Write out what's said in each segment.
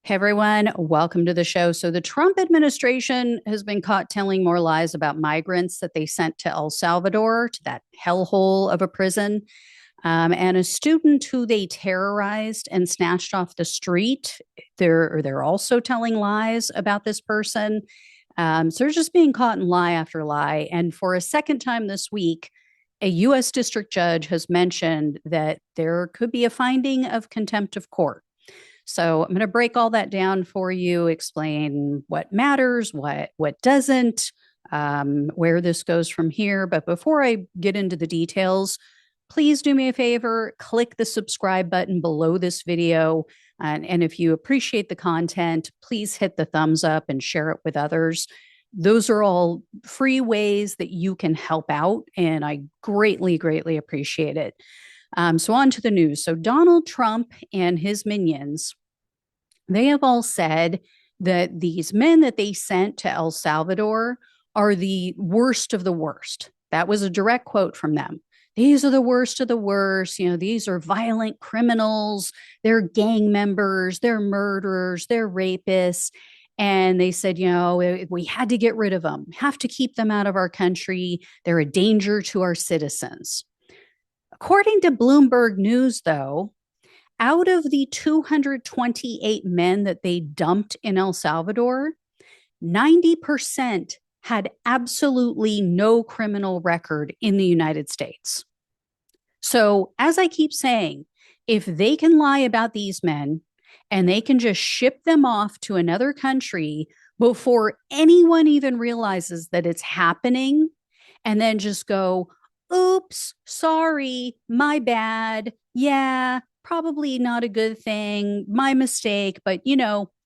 Hey everyone, welcome to the show. So, the Trump administration has been caught telling more lies about migrants that they sent to El Salvador, to that hellhole of a prison, and a student who they terrorized and snatched off the street. They're also telling lies about this person. So, they're just being caught in lie after lie. And for a second time this week, a U.S. district judge has mentioned that there could be a finding of contempt of court. So I'm going to break all that down for you, explain what matters, what doesn't, where this goes from here. But before I get into the details, please do me a favor, click the subscribe button below this video. And if you appreciate the content, please hit the thumbs up and share it with others. Those are all free ways that you can help out, and I greatly, greatly appreciate it. So on to the news. So Donald Trump and his minions, they have all said that these men that they sent to El Salvador are the worst of the worst. That was a direct quote from them. These are the worst of the worst. These are violent criminals. They're gang members. They're murderers. They're rapists. And they said, we had to get rid of them, have to keep them out of our country. They're a danger to our citizens. According to Bloomberg News, though, out of the 228 men that they dumped in El Salvador, 90% had absolutely no criminal record in the United States. So, as I keep saying, if they can lie about these men and they can just ship them off to another country before anyone even realizes that it's happening, and then just go, oops, sorry, my bad. Yeah, probably not a good thing, my mistake, but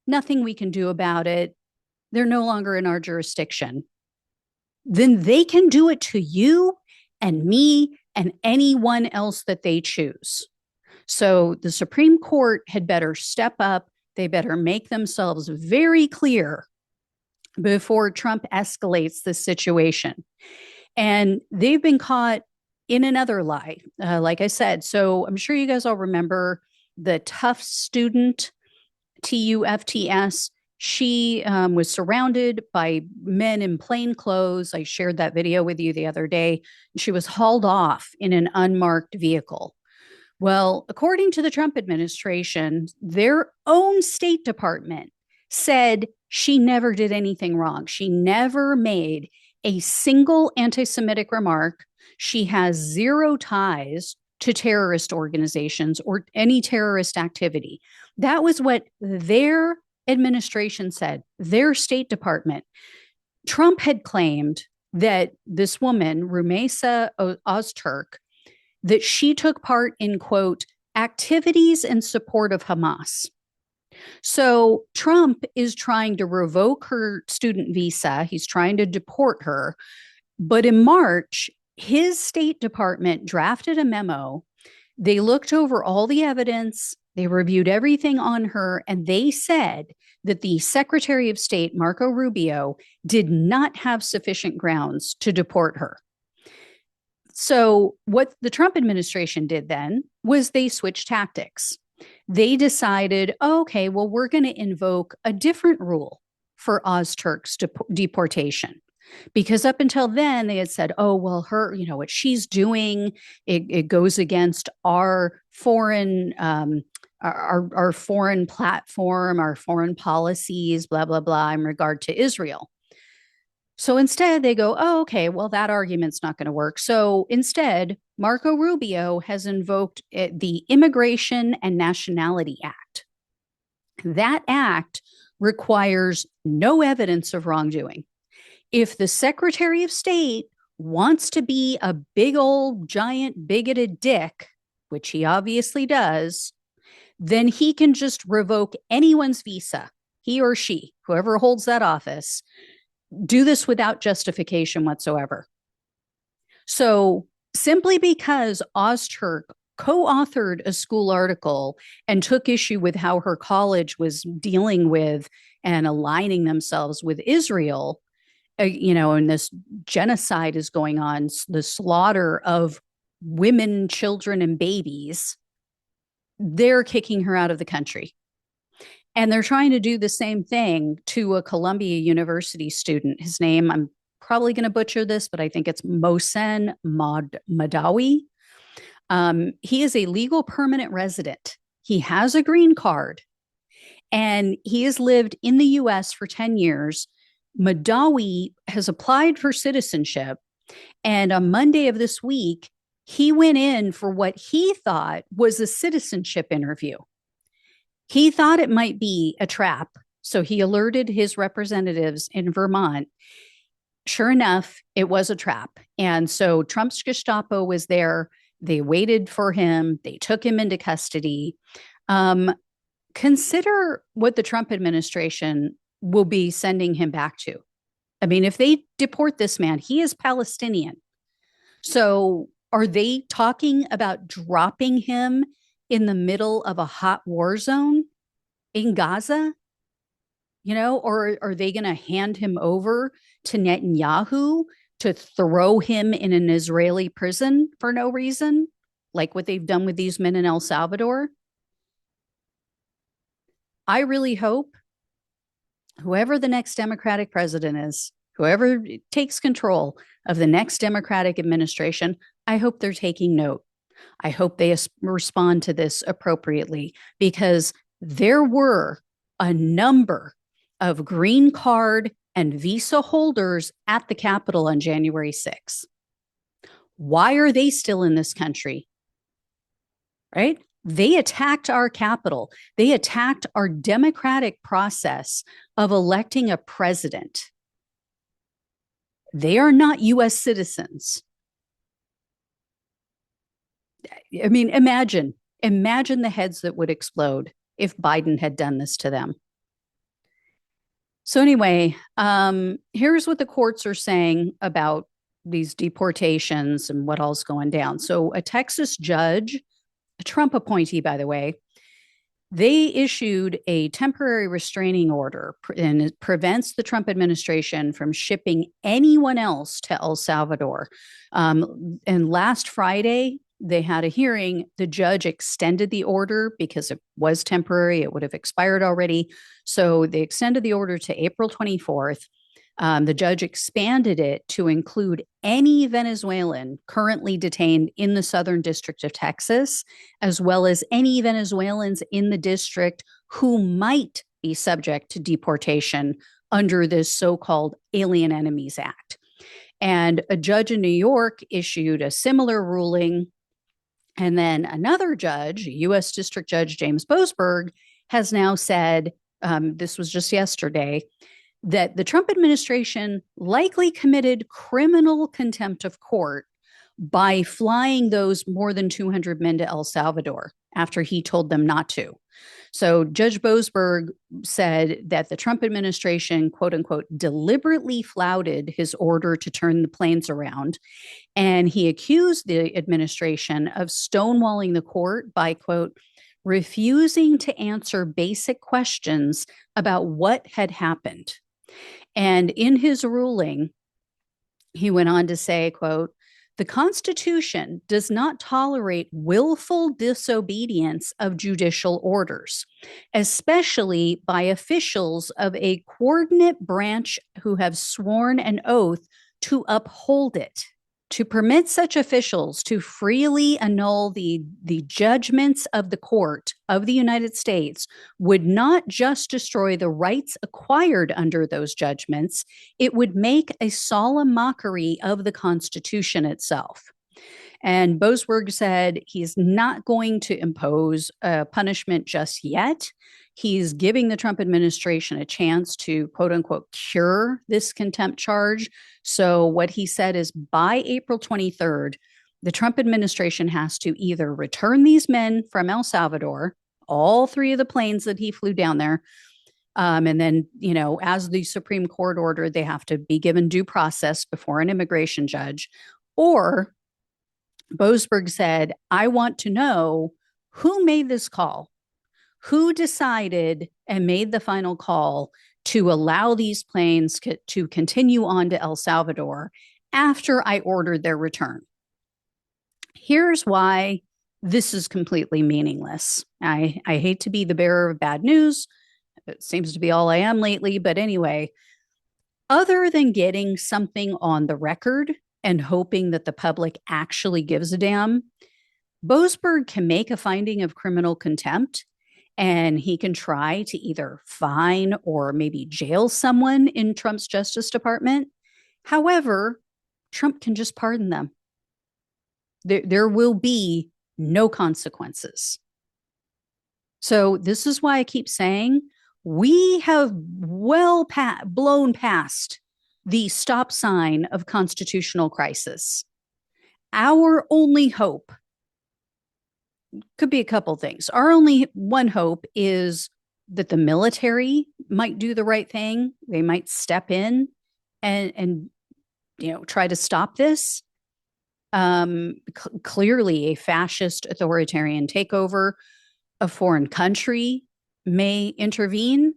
nothing we can do about it. They're no longer in our jurisdiction. Then they can do it to you and me and anyone else that they choose. So the Supreme Court had better step up. They better make themselves very clear before Trump escalates this situation. And they've been caught in another lie, like I said. So I'm sure you guys all remember the Tufts student, TUFTS. She was surrounded by men in plain clothes. I shared that video with you the other day. She was hauled off in an unmarked vehicle. Well, according to the Trump administration, their own State Department said she never did anything wrong. She never made a single anti-Semitic remark. She has zero ties to terrorist organizations or any terrorist activity. That was what their administration said, their State Department. Trump had claimed that this woman, Rumeysa Ozturk, that she took part in, quote, activities in support of Hamas. So Trump is trying to revoke her student visa. He's trying to deport her. But in March, his State Department drafted a memo. They looked over all the evidence. They reviewed everything on her, and they said that the Secretary of State, Marco Rubio, did not have sufficient grounds to deport her. So what the Trump administration did then was they switched tactics. They decided, okay, well, we're going to invoke a different rule for Ozturk's deportation. Because up until then, they had said, oh, well, her, what she's doing, it goes against our foreign our foreign platform, our foreign policies, blah, blah, blah, in regard to Israel. So instead, they go, oh, okay, well, that argument's not going to work. So instead, Marco Rubio has invoked the Immigration and Nationality Act. That act requires no evidence of wrongdoing. If the Secretary of State wants to be a big old giant bigoted dick, which he obviously does, then he can just revoke anyone's visa, he or she, whoever holds that office, do this without justification whatsoever. So simply because Ozturk co-authored a school article and took issue with how her college was dealing with and aligning themselves with Israel, and this genocide is going on, the slaughter of women, children, and babies, they're kicking her out of the country. And they're trying to do the same thing to a Columbia University student. His name, I'm probably going to butcher this, but I think it's Mohsen Madawi. He is a legal permanent resident. He has a green card and he has lived in the US for 10 years. Madawi has applied for citizenship. And on Monday of this week, he went in for what he thought was a citizenship interview. He thought it might be a trap. So he alerted his representatives in Vermont. Sure enough, it was a trap. And so Trump's Gestapo was there. They waited for him. They took him into custody. Consider what the Trump administration will be sending him back to. I mean, if they deport this man, he is Palestinian. So are they talking about dropping him in the middle of a hot war zone in Gaza? Or are they going to hand him over to Netanyahu to throw him in an Israeli prison for no reason, like what they've done with these men in El Salvador? I really hope whoever the next Democratic president is, whoever takes control of the next Democratic administration, I hope they're taking note. I hope they respond to this appropriately, because there were a number of green card and visa holders at the Capitol on January 6th. Why are they still in this country? Right? They attacked our Capitol. They attacked our democratic process of electing a president. They are not US citizens. I mean, imagine the heads that would explode if Biden had done this to them. So anyway, here's what the courts are saying about these deportations and what all's going down. So a Texas judge, a Trump appointee, by the way, they issued a temporary restraining order, and it prevents the Trump administration from shipping anyone else to El Salvador. And last Friday, they had a hearing. The judge extended the order because it was temporary. It would have expired already. So they extended the order to April 24th. The judge expanded it to include any Venezuelan currently detained in the Southern District of Texas, as well as any Venezuelans in the district who might be subject to deportation under this so-called Alien Enemies Act. And a judge in New York issued a similar ruling. And then another judge, U.S. District Judge James Boasberg, has now said, this was just yesterday, that the Trump administration likely committed criminal contempt of court by flying those more than 200 men to El Salvador after he told them not to. So Judge Boasberg said that the Trump administration, quote unquote, deliberately flouted his order to turn the planes around. And he accused the administration of stonewalling the court by, quote, refusing to answer basic questions about what had happened. And in his ruling, he went on to say, quote, the Constitution does not tolerate willful disobedience of judicial orders, especially by officials of a coordinate branch who have sworn an oath to uphold it. To permit such officials to freely annul the judgments of the court of the United States would not just destroy the rights acquired under those judgments, it would make a solemn mockery of the Constitution itself. And Boasberg said he's not going to impose a punishment just yet. He's giving the Trump administration a chance to, quote unquote, cure this contempt charge. So what he said is by April 23rd, the Trump administration has to either return these men from El Salvador, all three of the planes that he flew down there, and then, as the Supreme Court ordered, they have to be given due process before an immigration judge. Or Boasberg said, I want to know who made this call. Who decided and made the final call to allow these planes to continue on to El Salvador after I ordered their return? Here's why this is completely meaningless. I hate to be the bearer of bad news, It seems to be all I am lately. But anyway, other than getting something on the record and hoping that the public actually gives a damn, Boasberg can make a finding of criminal contempt and he can try to either fine or maybe jail someone in Trump's Justice Department. However, Trump can just pardon them. There will be no consequences. So this is why I keep saying we have blown past the stop sign of constitutional crisis. Our only hope could be a couple things. Our only one hope is that the military might do the right thing. They might step in and try to stop this. Clearly, a fascist authoritarian takeover, a foreign country may intervene.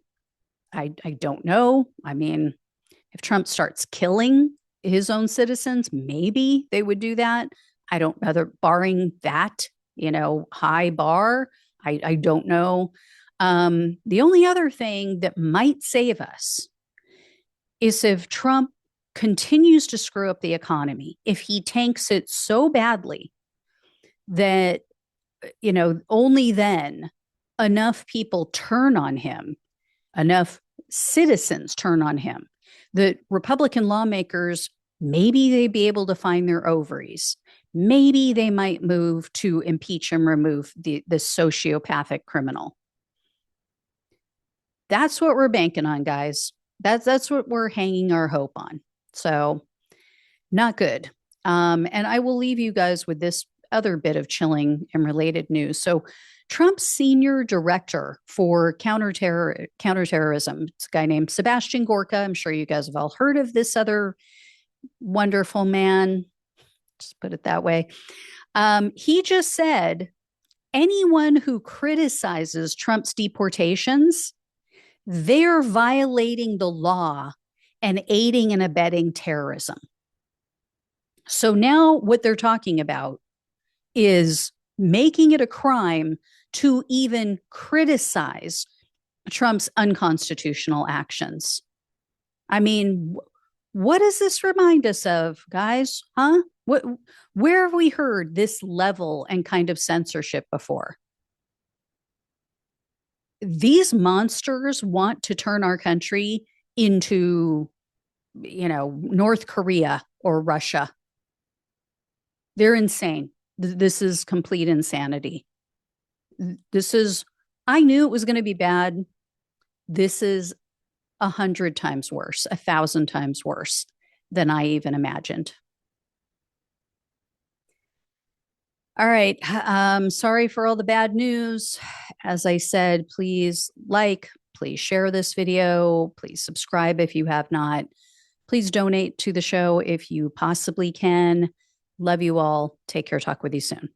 I don't know. I mean, if Trump starts killing his own citizens, maybe they would do that. I don't know. Barring that, high bar, I don't know. The only other thing that might save us is if Trump continues to screw up the economy, if he tanks it so badly that, only then enough people turn on him, enough citizens turn on him, that Republican lawmakers, maybe they'd be able to find their ovaries. Maybe they might move to impeach and remove the sociopathic criminal. That's what we're banking on, guys. That's what we're hanging our hope on. So not good. And I will leave you guys with this other bit of chilling and related news. So Trump's senior director for counterterrorism, it's a guy named Sebastian Gorka. I'm sure you guys have all heard of this other wonderful man. Just put it that way. He just said, anyone who criticizes Trump's deportations, they're violating the law and aiding and abetting terrorism. So now what they're talking about is making it a crime to even criticize Trump's unconstitutional actions. I mean, what does this remind us of, guys? Huh? Where have we heard this level and kind of censorship before? These monsters want to turn our country into, North Korea or Russia. They're insane. This is complete insanity. I knew it was going to be bad. This is 100 times worse, 1,000 times worse than I even imagined. All right. Sorry for all the bad news. As I said, please please share this video. Please subscribe if you have not. Please donate to the show if you possibly can. Love you all. Take care. Talk with you soon.